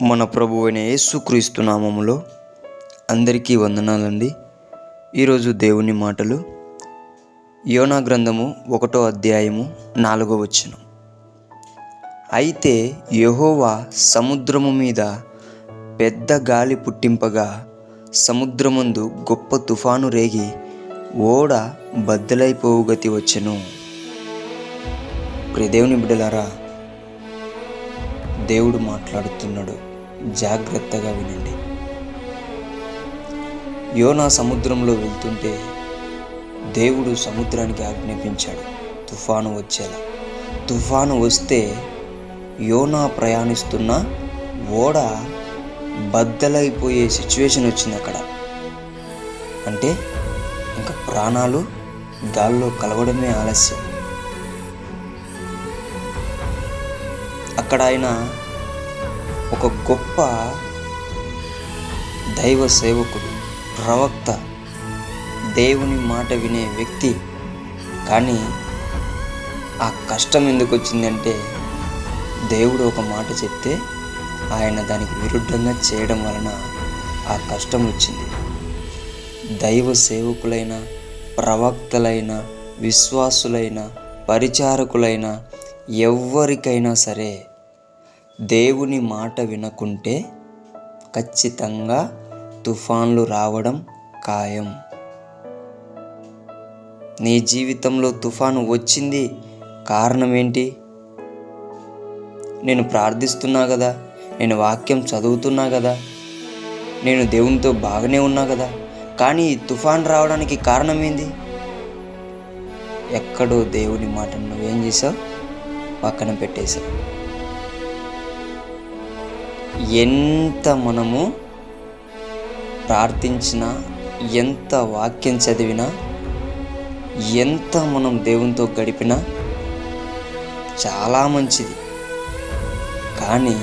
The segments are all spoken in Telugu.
మన ప్రభువు అయిన యేసుక్రీస్తు నామములో అందరికీ వందనాలండి. ఈరోజు దేవుని మాటలు యోనా గ్రంథము 1వ అధ్యాయము 4వ వచనం. అయితే యెహోవా సముద్రము మీద పెద్ద గాలి పుట్టింపగా సముద్రమందు గొప్ప తుఫాను రేగి ఓడ బద్దలైపోవు గతి వచ్చెను. ప్రియ దేవుని బిడ్డలారా, దేవుడు మాట్లాడుతున్నాడు, జాగ్రత్తగా వినండి. యోనా సముద్రంలో వెళ్తుంటే దేవుడు సముద్రానికి ఆజ్ఞాపించాడు తుఫాను వచ్చేలా. తుఫాను వస్తే యోనా ప్రయాణిస్తున్న ఓడ బద్దలైపోయే సిచ్యువేషన్ వచ్చింది అక్కడ. అంటే ఇంకా ప్రాణాలు గాల్లో కలవడమే ఆలస్యం. అక్కడ ఆయన ఒక గొప్ప దైవ సేవకుడు, ప్రవక్త, దేవుని మాట వినే వ్యక్తి. కానీ ఆ కష్టం ఎందుకు వచ్చిందంటే దేవుడు ఒక మాట చెప్తే ఆయన దానికి విరుద్ధంగా చేయడం వలన ఆ కష్టం వచ్చింది. దైవ సేవకులైన, ప్రవక్తలైన, విశ్వాసులైన, పరిచారకులైన ఎవరికైనా సరే దేవుని మాట వినకుంటే ఖచ్చితంగా తుఫాన్లు రావడం ఖాయం. నీ జీవితంలో తుఫాను వచ్చింది, కారణం ఏంటి? నేను ప్రార్థిస్తున్నా కదా, నేను వాక్యం చదువుతున్నా కదా, నేను దేవునితో బాగానే ఉన్నా కదా, కానీ ఈ తుఫాన్ రావడానికి కారణం ఏంది? ఎక్కడో దేవుని మాటను నువ్వేం చేసావు? పక్కన పెట్టేశావు. ఎంత మనము ప్రార్థించినా, ఎంత వాక్యం చదివినా, ఎంత మనం దేవునితో గడిపినా చాలా మంచిది. కానీ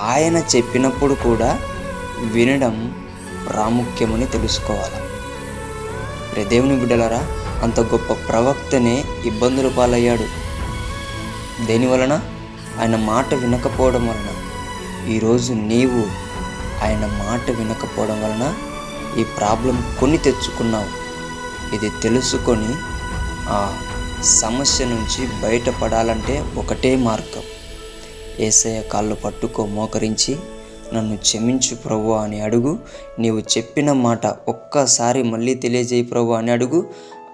ఆయన చెప్పినప్పుడు కూడా వినడం ప్రాముఖ్యమని తెలుసుకోవాలి. దేవుని బిడ్డలారా, అంత గొప్ప ప్రవక్తనే ఇబ్బందుల పాలయ్యాడు. దేనివలన? ఆయన మాట వినకపోవడం వలన. ఈరోజు నీవు ఆయన మాట వినకపోవడం వలన ఈ ప్రాబ్లం కొని తెచ్చుకున్నావు. ఇది తెలుసుకొని ఆ సమస్య నుంచి బయటపడాలంటే ఒకటే మార్గం. యేసయ్య కాళ్ళు పట్టుకో, మోకరించి నన్ను క్షమించు ప్రభువా అని అడుగు. నీవు చెప్పిన మాట ఒక్కసారి మళ్ళీ తెలియజేయి ప్రభువా అని అడుగు.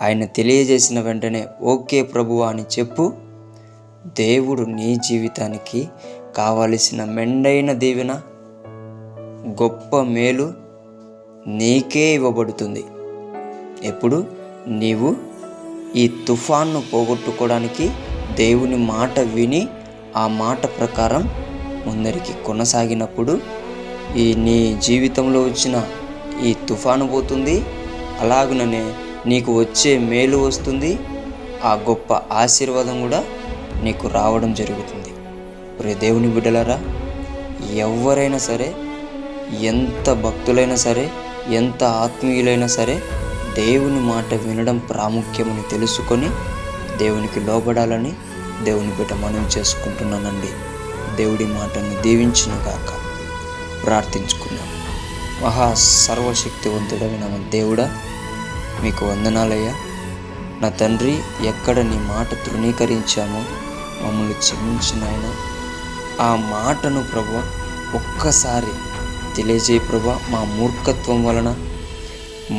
ఆయన తెలియజేసిన వెంటనే ఓకే ప్రభువా అని చెప్పు. దేవుడు నీ జీవితానికి కావలసిన మెండైన దీవెన, గొప్ప మేలు నీకే ఇవ్వబడుతుంది. ఎప్పుడు నీవు ఈ తుఫాన్ను పోగొట్టుకోవడానికి దేవుని మాట విని ఆ మాట ప్రకారం ముందరికి కొనసాగినప్పుడు నీ జీవితంలో వచ్చిన ఈ తుఫాను పోతుంది. అలాగుననే నీకు వచ్చే మేలు వస్తుంది. ఆ గొప్ప ఆశీర్వాదం కూడా నీకు రావడం జరుగుతుంది. ప్రియ దేవుని బిడ్డలారా, ఎవరైనా సరే, ఎంత భక్తులైనా సరే, ఎంత ఆత్మీయులైనా సరే, దేవుని మాట వినడం ప్రాముఖ్యమని తెలుసుకొని దేవునికి లోబడాలని దేవుని బిడ్డ మనం చేసుకుంటున్నానండి. దేవుడి మాటను దీవించునుగాక. ప్రార్థించుకుందాం. మహా సర్వశక్తివంతుడైన మన దేవుడా, మీకు వందనాలయ్యా. నా తండ్రి, ఎక్కడ నీ మాట తృణీకరించామో మమ్మల్ని క్షమించిన ఆయన, ఆ మాటను ప్రభువా ఒక్కసారి తెలియజేయ ప్రభువా. మా మూర్ఖత్వం వలన,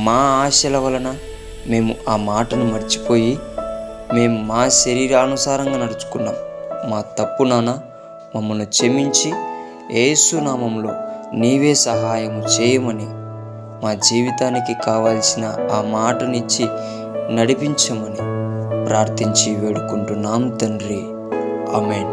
మా ఆశల వలన మేము ఆ మాటను మర్చిపోయి మేము మా శరీరానుసారంగా నడుచుకున్నాం. మా తప్పు నాన్న, మమ్మల్ని క్షమించి యేసు నామములో నీవే సహాయము చేయమని, మా జీవితానికి కావాల్సిన ఆ మాటనిచ్చి నడిపించమని ప్రార్థించి వేడుకుంటున్నాం తండ్రి. ఆమేన్.